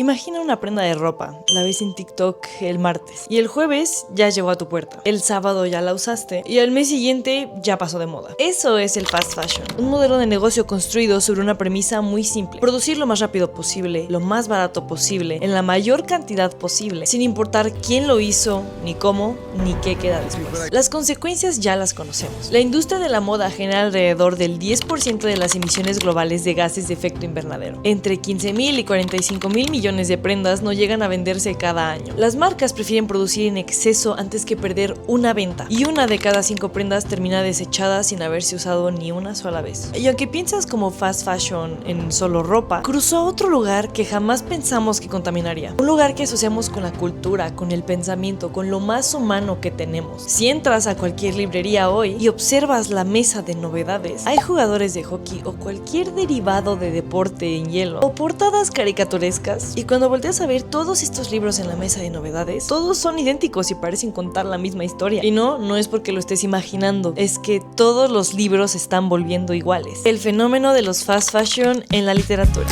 Imagina una prenda de ropa, la ves en TikTok el martes y el jueves ya llegó a tu puerta, el sábado ya la usaste y al mes siguiente ya pasó de moda. Eso es el fast fashion, un modelo de negocio construido sobre una premisa muy simple: producir lo más rápido posible, lo más barato posible, en la mayor cantidad posible, sin importar quién lo hizo, ni cómo, ni qué queda después. Las consecuencias ya las conocemos. La industria de la moda genera alrededor del 10% de las emisiones globales de gases de efecto invernadero. Entre 15.000 y 45.000 millones de prendas no llegan a venderse cada año. Las marcas prefieren producir en exceso antes que perder una venta, y una de cada 5 prendas termina desechada sin haberse usado ni una sola vez. Y aunque piensas como fast fashion en solo ropa, cruzó a otro lugar que jamás pensamos que contaminaría. Un lugar que asociamos con la cultura, con el pensamiento, con lo más humano que tenemos. Si entras a cualquier librería hoy y observas la mesa de novedades, hay jugadores de hockey o cualquier derivado de deporte en hielo, o portadas caricaturescas. Y cuando volteas a ver todos estos libros en la mesa de novedades, todos son idénticos y parecen contar la misma historia. Y no es porque lo estés imaginando, es que todos los libros se están volviendo iguales. El fenómeno de los fast fashion en la literatura.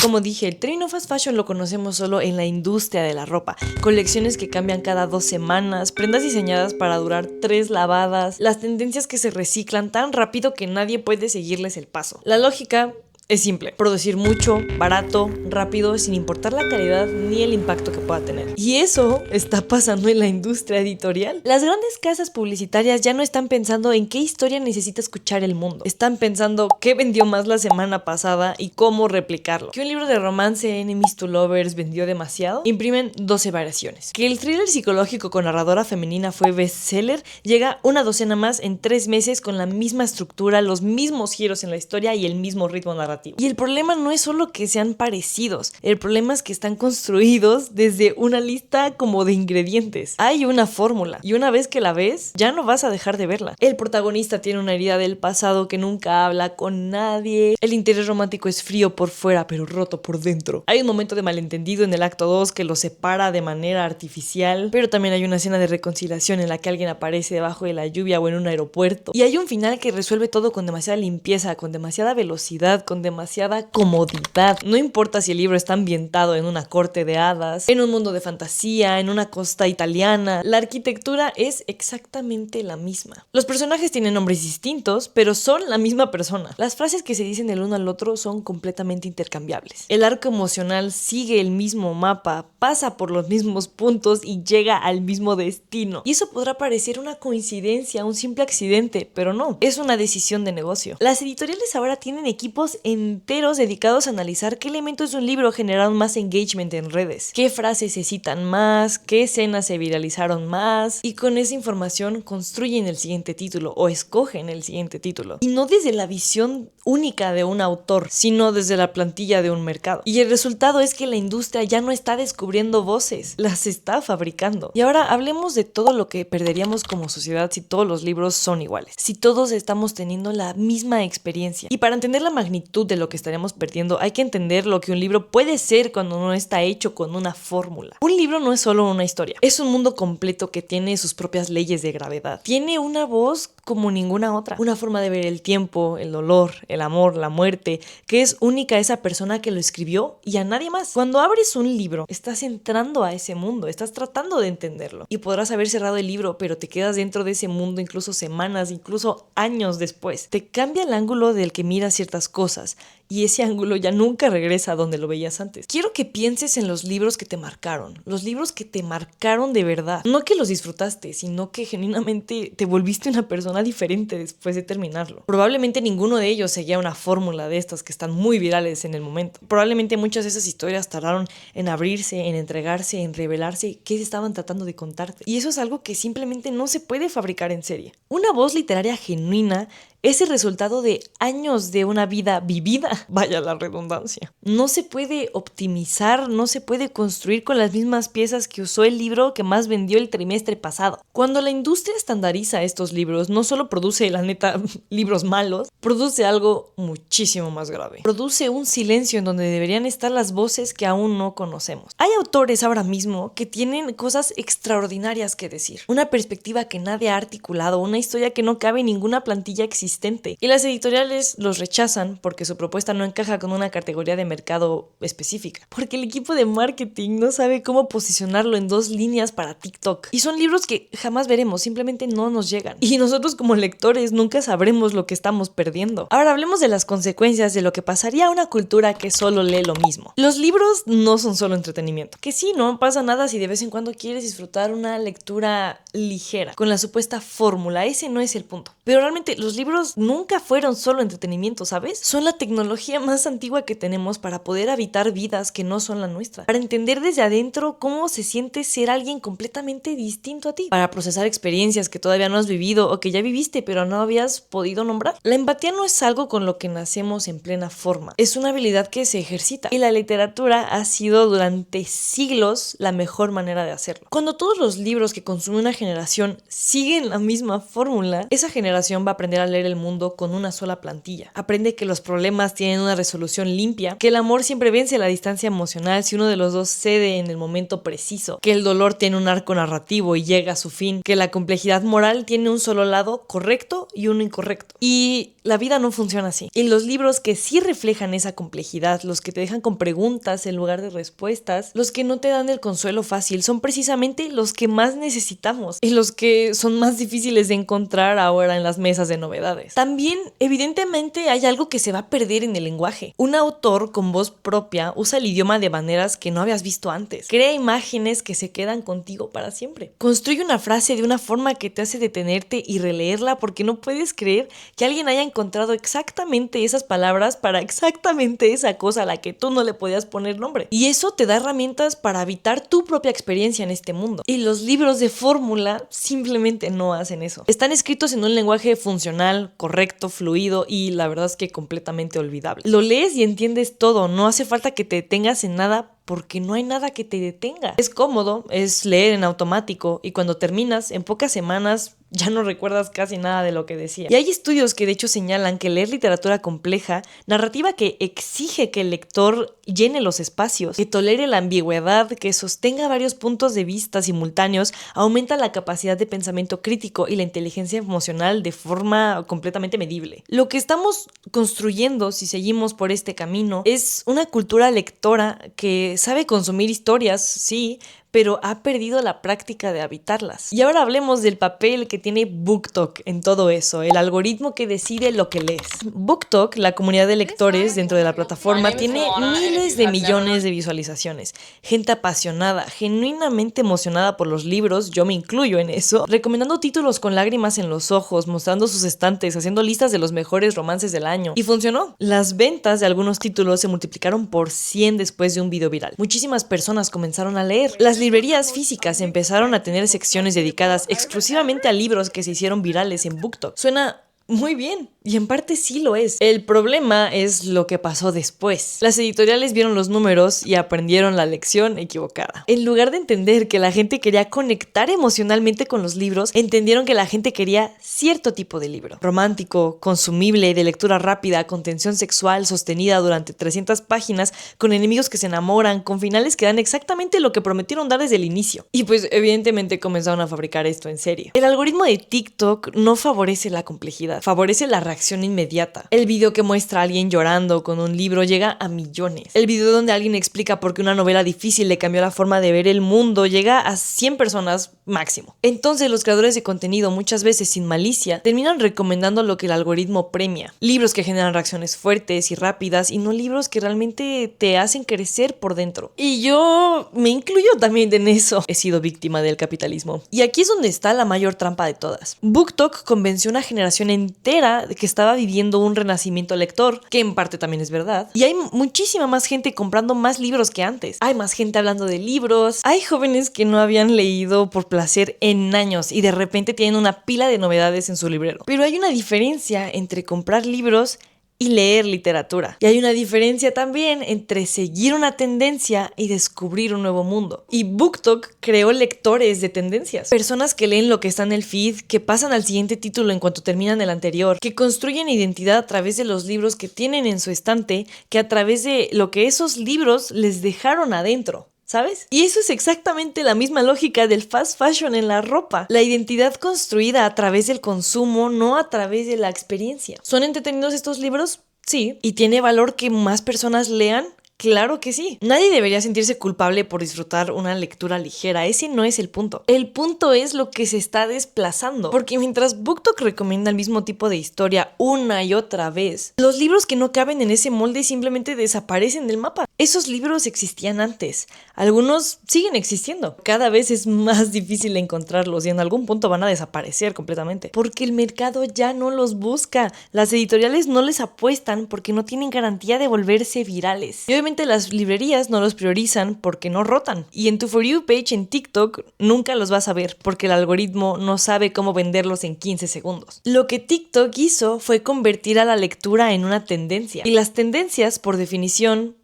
Como dije, el término fast fashion lo conocemos solo en la industria de la ropa. Colecciones que cambian cada 2 semanas, prendas diseñadas para durar 3 lavadas, las tendencias que se reciclan tan rápido que nadie puede seguirles el paso. La lógica es simple: producir mucho, barato, rápido, sin importar la calidad ni el impacto que pueda tener. Y eso está pasando en la industria editorial. Las grandes casas publicitarias ya no están pensando en qué historia necesita escuchar el mundo. Están pensando qué vendió más la semana pasada y cómo replicarlo. Que un libro de romance, Enemies to Lovers, vendió demasiado, imprimen 12 variaciones. Que el thriller psicológico con narradora femenina fue bestseller, llega una docena más en 3 meses con la misma estructura, los mismos giros en la historia y el mismo ritmo narrativo. Y el problema no es solo que sean parecidos, el problema es que están construidos desde una lista como de ingredientes. Hay una fórmula y una vez que la ves, ya no vas a dejar de verla. El protagonista tiene una herida del pasado que nunca habla con nadie. El interés romántico es frío por fuera pero roto por dentro. Hay un momento de malentendido en el acto 2 que los separa de manera artificial, pero también hay una escena de reconciliación en la que alguien aparece debajo de la lluvia o en un aeropuerto. Y hay un final que resuelve todo con demasiada limpieza, con demasiada velocidad, con demasiada comodidad. No importa si el libro está ambientado en una corte de hadas, en un mundo de fantasía, en una costa italiana, la arquitectura es exactamente la misma. Los personajes tienen nombres distintos, pero son la misma persona. Las frases que se dicen del uno al otro son completamente intercambiables. El arco emocional sigue el mismo mapa, pasa por los mismos puntos y llega al mismo destino. Y eso podrá parecer una coincidencia, un simple accidente, pero no, es una decisión de negocio. Las editoriales ahora tienen equipos enteros dedicados a analizar qué elementos de un libro generaron más engagement en redes, qué frases se citan más, qué escenas se viralizaron más, y con esa información construyen el siguiente título o escogen el siguiente título. Y no desde la visión única de un autor, sino desde la plantilla de un mercado. Y el resultado es que la industria ya no está descubriendo voces, las está fabricando. Y ahora hablemos de todo lo que perderíamos como sociedad si todos los libros son iguales, si todos estamos teniendo la misma experiencia. Y para entender la magnitud de lo que estaríamos perdiendo, hay que entender lo que un libro puede ser cuando no está hecho con una fórmula. Un libro no es solo una historia, es un mundo completo que tiene sus propias leyes de gravedad. Tiene una voz como ninguna otra, una forma de ver el tiempo, el dolor, el amor, la muerte, que es única a esa persona que lo escribió y a nadie más. Cuando abres un libro, estás entrando a ese mundo, estás tratando de entenderlo. Y podrás haber cerrado el libro, pero te quedas dentro de ese mundo incluso semanas, incluso años después. Te cambia el ángulo del que miras ciertas cosas, y ese ángulo ya nunca regresa a donde lo veías antes. Quiero que pienses en los libros que te marcaron, los libros que te marcaron de verdad. No que los disfrutaste, sino que genuinamente te volviste una persona diferente después de terminarlo. Probablemente ninguno de ellos seguía una fórmula de estas que están muy virales en el momento. Probablemente muchas de esas historias tardaron en abrirse, en entregarse, en revelarse qué estaban tratando de contarte. Y eso es algo que simplemente no se puede fabricar en serie. Una voz literaria genuina es el resultado de años de una vida vivida, vaya la redundancia. No se puede optimizar, no se puede construir con las mismas piezas que usó el libro que más vendió el trimestre pasado. Cuando la industria estandariza estos libros, no solo produce, la neta, libros malos, produce algo muchísimo más grave. Produce un silencio en donde deberían estar las voces que aún no conocemos. Hay autores ahora mismo que tienen cosas extraordinarias que decir, una perspectiva que nadie ha articulado, una historia que no cabe en ninguna plantilla existente. Y las editoriales los rechazan porque su propuesta propuesta no encaja con una categoría de mercado específica. Porque el equipo de marketing no sabe cómo posicionarlo en 2 líneas para TikTok. Y son libros que jamás veremos, simplemente no nos llegan. Y nosotros como lectores nunca sabremos lo que estamos perdiendo. Ahora hablemos de las consecuencias de lo que pasaría a una cultura que solo lee lo mismo. Los libros no son solo entretenimiento. Que sí, no pasa nada si de vez en cuando quieres disfrutar una lectura ligera, con la supuesta fórmula. Ese no es el punto. Pero realmente los libros nunca fueron solo entretenimiento, ¿sabes? Son la tecnología más antigua que tenemos para poder habitar vidas que no son la nuestra. Para entender desde adentro cómo se siente ser alguien completamente distinto a ti. Para procesar experiencias que todavía no has vivido o que ya viviste pero no habías podido nombrar. La empatía no es algo con lo que nacemos en plena forma. Es una habilidad que se ejercita. Y la literatura ha sido durante siglos la mejor manera de hacerlo. Cuando todos los libros que consume una generación siguen la misma fórmula, esa generación va a aprender a leer el mundo con una sola plantilla. Aprende que los problemas tienen una resolución limpia, que el amor siempre vence la distancia emocional si uno de los dos cede en el momento preciso, que el dolor tiene un arco narrativo y llega a su fin, que la complejidad moral tiene un solo lado correcto y uno incorrecto. Y la vida no funciona así. Y los libros que sí reflejan esa complejidad, los que te dejan con preguntas en lugar de respuestas, los que no te dan el consuelo fácil, son precisamente los que más necesitamos y los que son más difíciles de encontrar ahora en las mesas de novedades. También, evidentemente, hay algo que se va a perder en el lenguaje. Un autor con voz propia usa el idioma de maneras que no habías visto antes. Crea imágenes que se quedan contigo para siempre. Construye una frase de una forma que te hace detenerte y releerla porque no puedes creer que alguien haya encontrado exactamente esas palabras para exactamente esa cosa a la que tú no le podías poner nombre. Y eso te da herramientas para habitar tu propia experiencia en este mundo. Y los libros de fórmula simplemente no hacen eso. Están escritos en un lenguaje funcional, correcto, fluido y la verdad es que completamente olvidable. Lo lees y entiendes todo, no hace falta que te detengas en nada porque no hay nada que te detenga. Es cómodo, es leer en automático y cuando terminas, en pocas semanas ya no recuerdas casi nada de lo que decía. Y hay estudios que de hecho señalan que leer literatura compleja, narrativa que exige que el lector llene los espacios, que tolere la ambigüedad, que sostenga varios puntos de vista simultáneos, aumenta la capacidad de pensamiento crítico y la inteligencia emocional de forma completamente medible. Lo que estamos construyendo, si seguimos por este camino, es una cultura lectora que sabe consumir historias, sí, pero ha perdido la práctica de habitarlas. Y ahora hablemos del papel que tiene BookTok en todo eso, el algoritmo que decide lo que lees. BookTok, la comunidad de lectores dentro de la plataforma, tiene miles de millones de visualizaciones. Gente apasionada, genuinamente emocionada por los libros, yo me incluyo en eso, recomendando títulos con lágrimas en los ojos, mostrando sus estantes, haciendo listas de los mejores romances del año. Y funcionó. Las ventas de algunos títulos se multiplicaron por 100 después de un video viral. Muchísimas personas comenzaron a leer. Las librerías físicas empezaron a tener secciones dedicadas exclusivamente a libros que se hicieron virales en BookTok. Suena muy bien, y en parte sí lo es. El problema es lo que pasó después. Las editoriales vieron los números y aprendieron la lección equivocada. En lugar de entender que la gente quería conectar emocionalmente con los libros, entendieron que la gente quería cierto tipo de libro. Romántico, consumible, de lectura rápida, con tensión sexual sostenida durante 300 páginas, con enemigos que se enamoran, con finales que dan exactamente lo que prometieron dar desde el inicio. Y pues evidentemente comenzaron a fabricar esto en serie. El algoritmo de TikTok no favorece la complejidad, favorece la reacción inmediata. El video que muestra a alguien llorando con un libro llega a millones. El video donde alguien explica por qué una novela difícil le cambió la forma de ver el mundo llega a 100 personas máximo. Entonces los creadores de contenido, muchas veces sin malicia, terminan recomendando lo que el algoritmo premia. Libros que generan reacciones fuertes y rápidas y no libros que realmente te hacen crecer por dentro. Y yo me incluyo también en eso. He sido víctima del capitalismo. Y aquí es donde está la mayor trampa de todas. BookTok convenció a una generación entera de que estaba viviendo un renacimiento lector, que en parte también es verdad. Y hay muchísima más gente comprando más libros que antes. Hay más gente hablando de libros. Hay jóvenes que no habían leído por placer en años y de repente tienen una pila de novedades en su librero. Pero hay una diferencia entre comprar libros y leer literatura. Y hay una diferencia también entre seguir una tendencia y descubrir un nuevo mundo. Y BookTok creó lectores de tendencias. Personas que leen lo que está en el feed, que pasan al siguiente título en cuanto terminan el anterior, que construyen identidad a través de los libros que tienen en su estante, que a través de lo que esos libros les dejaron adentro. ¿Sabes? Y eso es exactamente la misma lógica del fast fashion en la ropa. La identidad construida a través del consumo, no a través de la experiencia. ¿Son entretenidos estos libros? Sí. ¿Y tiene valor que más personas lean? Claro que sí. Nadie debería sentirse culpable por disfrutar una lectura ligera. Ese no es el punto. El punto es lo que se está desplazando. Porque mientras BookTok recomienda el mismo tipo de historia una y otra vez, los libros que no caben en ese molde simplemente desaparecen del mapa. Esos libros existían antes. Algunos siguen existiendo. Cada vez es más difícil encontrarlos y en algún punto van a desaparecer completamente. Porque el mercado ya no los busca. Las editoriales no les apuestan porque no tienen garantía de volverse virales. Y obviamente las librerías no los priorizan porque no rotan. Y en tu For You page en TikTok nunca los vas a ver porque el algoritmo no sabe cómo venderlos en 15 segundos. Lo que TikTok hizo fue convertir a la lectura en una tendencia. Y las tendencias, por definición,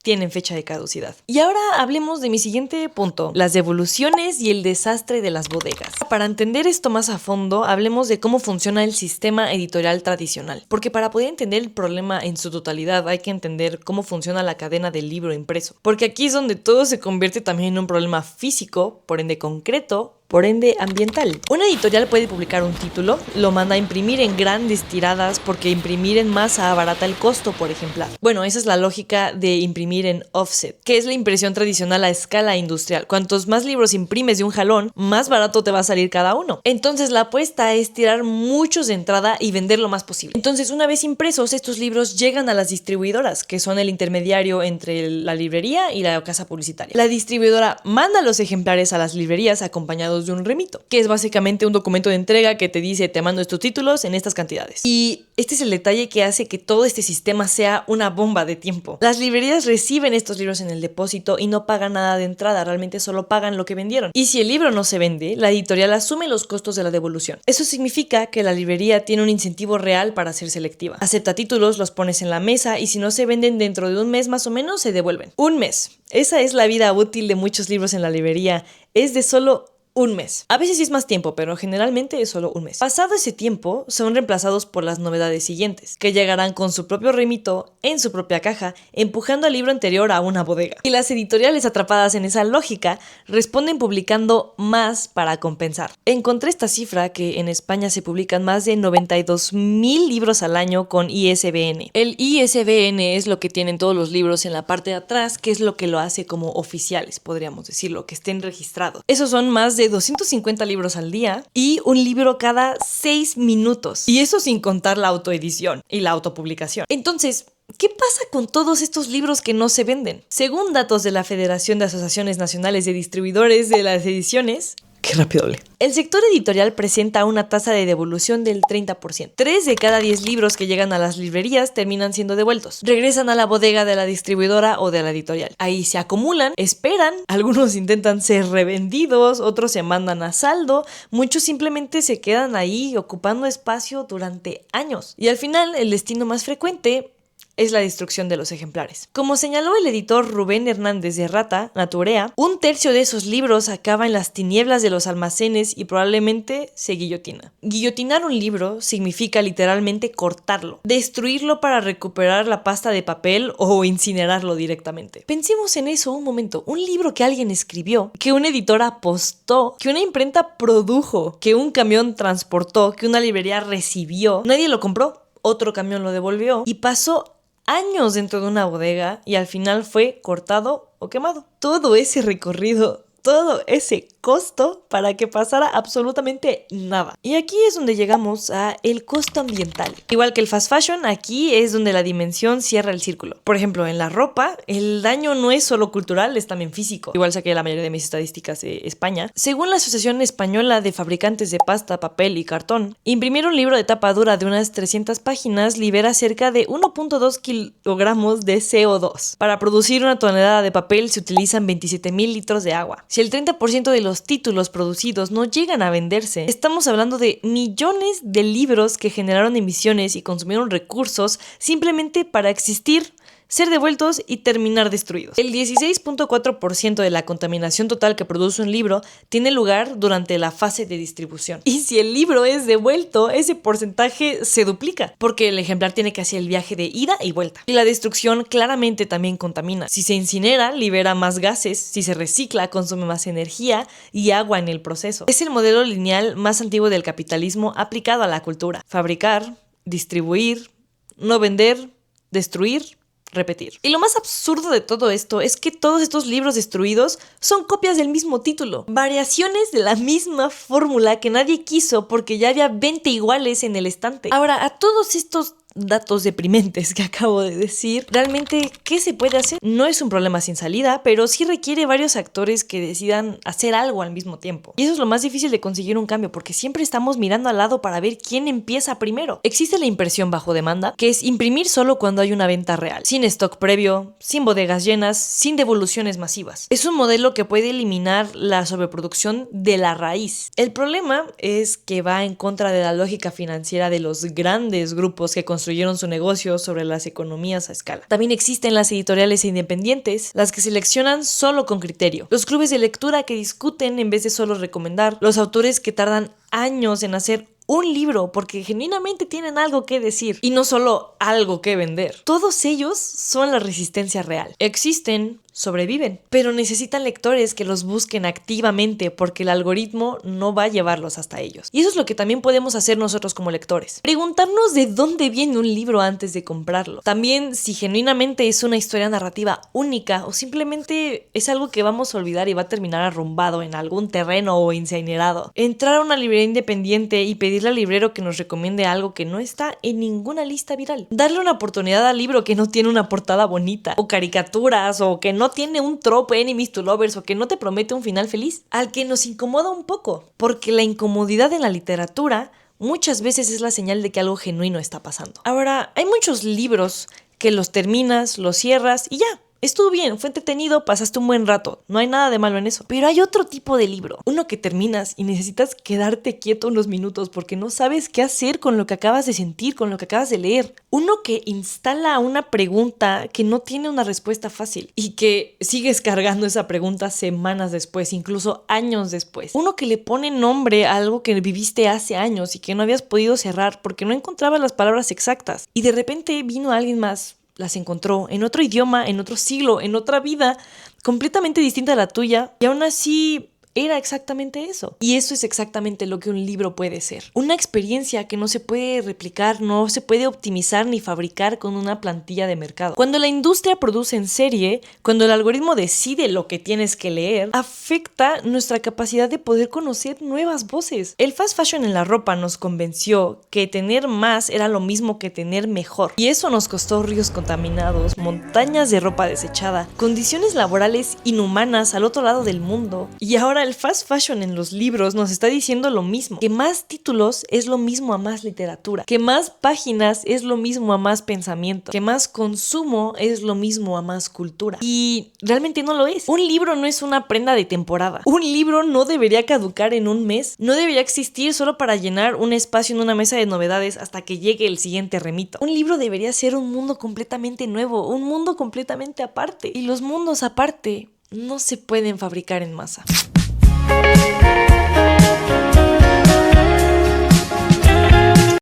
tienen fecha de caducidad. Y ahora hablemos de mi siguiente punto, las devoluciones y el desastre de las bodegas. Para entender esto más a fondo, hablemos de cómo funciona el sistema editorial tradicional. Porque para poder entender el problema en su totalidad hay que entender cómo funciona la cadena del libro impreso. Porque aquí es donde todo se convierte también en un problema físico, por ende concreto, por ende ambiental. Una editorial puede publicar un título, lo manda a imprimir en grandes tiradas porque imprimir en masa abarata el costo por ejemplar. Bueno, esa es la lógica de imprimir en offset, que es la impresión tradicional a escala industrial. Cuantos más libros imprimes de un jalón, más barato te va a salir cada uno. Entonces la apuesta es tirar muchos de entrada y vender lo más posible. Entonces una vez impresos, estos libros llegan a las distribuidoras, que son el intermediario entre la librería y la casa publicitaria. La distribuidora manda los ejemplares a las librerías acompañados de un remito, que es básicamente un documento de entrega que te dice te mando estos títulos en estas cantidades. Y este es el detalle que hace que todo este sistema sea una bomba de tiempo. Las librerías reciben estos libros en el depósito y no pagan nada de entrada, realmente solo pagan lo que vendieron. Y si el libro no se vende, la editorial asume los costos de la devolución. Eso significa que la librería tiene un incentivo real para ser selectiva. Acepta títulos, los pones en la mesa y si no se venden dentro de un mes más o menos, se devuelven. Un mes. Esa es la vida útil de muchos libros en la librería. Es de solo un mes. A veces sí es más tiempo, pero generalmente es solo un mes. Pasado ese tiempo, son reemplazados por las novedades siguientes, que llegarán con su propio remito, en su propia caja, empujando al libro anterior a una bodega. Y las editoriales atrapadas en esa lógica responden publicando más para compensar. Encontré esta cifra que en España se publican más de 92,000 libros al año con ISBN. El ISBN es lo que tienen todos los libros en la parte de atrás, que es lo que lo hace como oficiales, podríamos decirlo, que estén registrados. Esos son más de 250 libros al día y un libro cada 6 minutos. Y eso sin contar la autoedición y la autopublicación. Entonces, ¿qué pasa con todos estos libros que no se venden? Según datos de la Federación de Asociaciones Nacionales de Distribuidores de las Ediciones, qué rápido hablé. El sector editorial presenta una tasa de devolución del 30%. 3 de cada 10 libros que llegan a las librerías terminan siendo devueltos. Regresan a la bodega de la distribuidora o de la editorial. Ahí se acumulan, esperan, algunos intentan ser revendidos, otros se mandan a saldo, muchos simplemente se quedan ahí ocupando espacio durante años. Y al final, el destino más frecuente es la destrucción de los ejemplares. Como señaló el editor Rubén Hernández de Rata Naturea, 1/3 de esos libros acaba en las tinieblas de los almacenes y probablemente se guillotina. Guillotinar un libro significa literalmente cortarlo, destruirlo para recuperar la pasta de papel o incinerarlo directamente. Pensemos en eso un momento, un libro que alguien escribió, que un editor apostó, que una imprenta produjo, que un camión transportó, que una librería recibió, nadie lo compró, otro camión lo devolvió y pasó años dentro de una bodega y al final fue cortado o quemado. Todo ese recorrido, todo ese costo para que pasara absolutamente nada. Y aquí es donde llegamos a el costo ambiental. Igual que el fast fashion, aquí es donde la dimensión cierra el círculo. Por ejemplo, en la ropa, el daño no es solo cultural, es también físico. Igual saqué la mayoría de mis estadísticas de España. Según la Asociación Española de Fabricantes de Pasta, Papel y Cartón, imprimir un libro de tapa dura de unas 300 páginas libera cerca de 1.2 kilogramos de CO2. Para producir una tonelada de papel se utilizan 27,000 litros de agua. Si el 30% de los títulos producidos no llegan a venderse, estamos hablando de millones de libros que generaron emisiones y consumieron recursos simplemente para existir, ser devueltos y terminar destruidos. El 16.4% de la contaminación total que produce un libro tiene lugar durante la fase de distribución. Y si el libro es devuelto, ese porcentaje se duplica, porque el ejemplar tiene que hacer el viaje de ida y vuelta. Y la destrucción claramente también contamina. Si se incinera, libera más gases, si se recicla, consume más energía y agua en el proceso. Es el modelo lineal más antiguo del capitalismo aplicado a la cultura. Fabricar, distribuir, no vender, destruir, repetir. Y lo más absurdo de todo esto es que todos estos libros destruidos son copias del mismo título, variaciones de la misma fórmula que nadie quiso porque ya había 20 iguales en el estante. Ahora, a todos estos datos deprimentes que acabo de decir, realmente, ¿qué se puede hacer? No es un problema sin salida, pero sí requiere varios actores que decidan hacer algo al mismo tiempo. Y eso es lo más difícil de conseguir un cambio, porque siempre estamos mirando al lado para ver quién empieza primero. Existe la impresión bajo demanda, que es imprimir solo cuando hay una venta real, sin stock previo, sin bodegas llenas, sin devoluciones masivas. Es un modelo que puede eliminar la sobreproducción de la raíz. El problema es que va en contra de la lógica financiera de los grandes grupos que construyeron su negocio sobre las economías a escala. También existen las editoriales independientes, las que seleccionan solo con criterio, los clubes de lectura que discuten en vez de solo recomendar, los autores que tardan años en hacer un libro porque genuinamente tienen algo que decir y no solo algo que vender. Todos ellos son la resistencia real. Existen, sobreviven, pero necesitan lectores que los busquen activamente porque el algoritmo no va a llevarlos hasta ellos. Y eso es lo que también podemos hacer nosotros como lectores. Preguntarnos de dónde viene un libro antes de comprarlo. También si genuinamente es una historia narrativa única o simplemente es algo que vamos a olvidar y va a terminar arrumbado en algún terreno o incinerado. Entrar a una librería independiente y pedirle al librero que nos recomiende algo que no está en ninguna lista viral. Darle una oportunidad al libro que no tiene una portada bonita o caricaturas o que no tiene un trope enemies to lovers o que no te promete un final feliz, al que nos incomoda un poco, porque la incomodidad en la literatura muchas veces es la señal de que algo genuino está pasando. Ahora, hay muchos libros que los terminas, los cierras y ya. Estuvo bien, fue entretenido, pasaste un buen rato, no hay nada de malo en eso. Pero hay otro tipo de libro, uno que terminas y necesitas quedarte quieto unos minutos porque no sabes qué hacer con lo que acabas de sentir, con lo que acabas de leer. Uno que instala una pregunta que no tiene una respuesta fácil y que sigues cargando esa pregunta semanas después, incluso años después. Uno que le pone nombre a algo que viviste hace años y que no habías podido cerrar porque no encontrabas las palabras exactas. Y de repente vino alguien más, las encontró en otro idioma, en otro siglo, en otra vida, completamente distinta a la tuya, y aún así era exactamente eso. Y eso es exactamente lo que un libro puede ser. Una experiencia que no se puede replicar, no se puede optimizar ni fabricar con una plantilla de mercado. Cuando la industria produce en serie, cuando el algoritmo decide lo que tienes que leer, afecta nuestra capacidad de poder conocer nuevas voces. El fast fashion en la ropa nos convenció que tener más era lo mismo que tener mejor. Y eso nos costó ríos contaminados, montañas de ropa desechada, condiciones laborales inhumanas al otro lado del mundo. Y ahora el fast fashion en los libros nos está diciendo lo mismo, que más títulos es lo mismo a más literatura, que más páginas es lo mismo a más pensamiento, que más consumo es lo mismo a más cultura. Y realmente no lo es. Un libro no es una prenda de temporada. Un libro no debería caducar en un mes, no debería existir solo para llenar un espacio en una mesa de novedades hasta que llegue el siguiente remito. Un libro debería ser un mundo completamente nuevo, un mundo completamente aparte. Y los mundos aparte no se pueden fabricar en masa.